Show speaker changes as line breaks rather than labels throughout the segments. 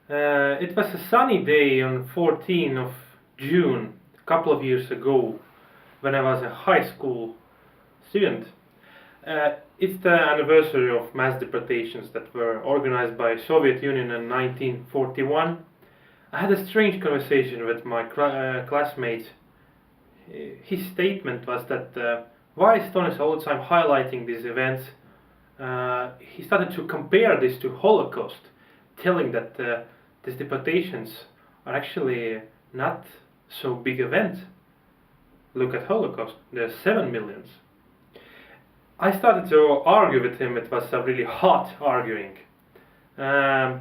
It was a sunny day on 14th of June, a couple of years ago, when I was a high school student. It's the anniversary of mass deportations that were organized by Soviet Union in 1941. I had a strange conversation with my classmate. His statement was that why Estonia is all the time highlighting these events. He started to compare this to Holocaust, telling that these deportations are actually not so big event. Look at Holocaust, there's 7 millions. I started to argue with him. It was a really hot arguing, and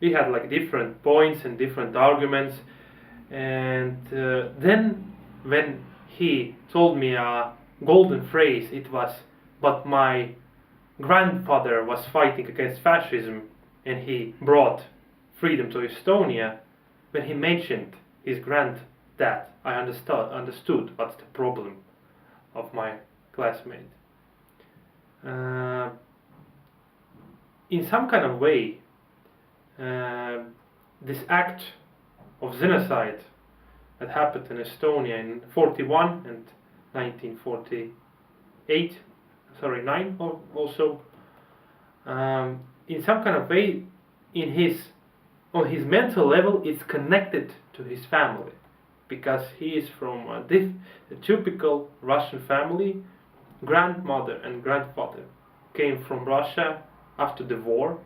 we had like different points and different arguments. And then when he told me a golden phrase, it was, but my grandfather was fighting against fascism and he brought freedom to Estonia. When he mentioned his granddad, I understood what's the problem of my classmate. In some kind of way, this act of genocide that happened in Estonia in 41 and 1948, 9 also, in some kind of way, on his mental level, it's connected to his family, because he is from a typical Russian family. Grandmother and grandfather came from Russia after the war,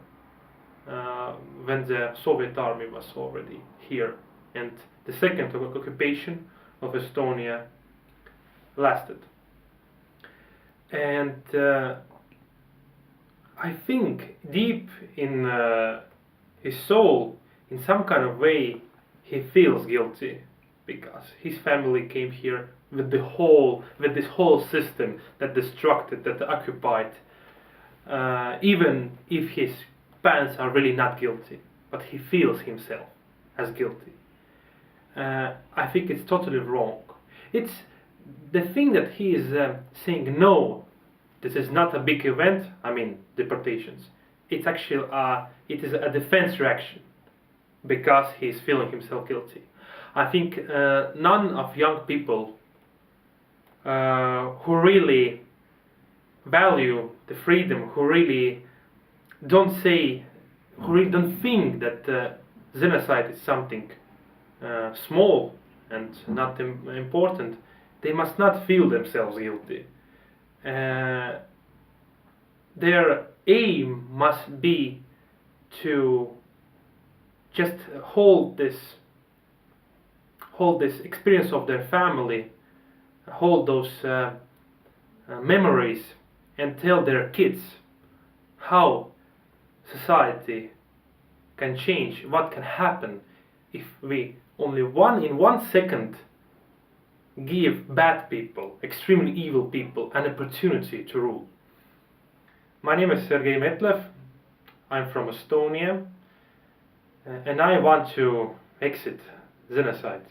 when the Soviet army was already here, and the second occupation of Estonia lasted. And I think deep in his soul, in some kind of way, he feels guilty, because his family came here with this whole system that destructed, that occupied, even if his parents are really not guilty, but he feels himself as guilty. I think it's totally wrong. It's the thing that he is saying, no, this is not a big event, I mean deportations. It's actually it is a defense reaction, because he is feeling himself guilty. I think none of young people who really value the freedom, who really don't think that genocide is something small and not important, they must not feel themselves guilty. Their aim must be to just hold this experience of their family, hold those memories, and tell their kids how society can change, what can happen if we only in 1 second give bad people, extremely evil people, an opportunity to rule. My name is Sergei Metlev. I'm from Estonia, and I want to exit genocide.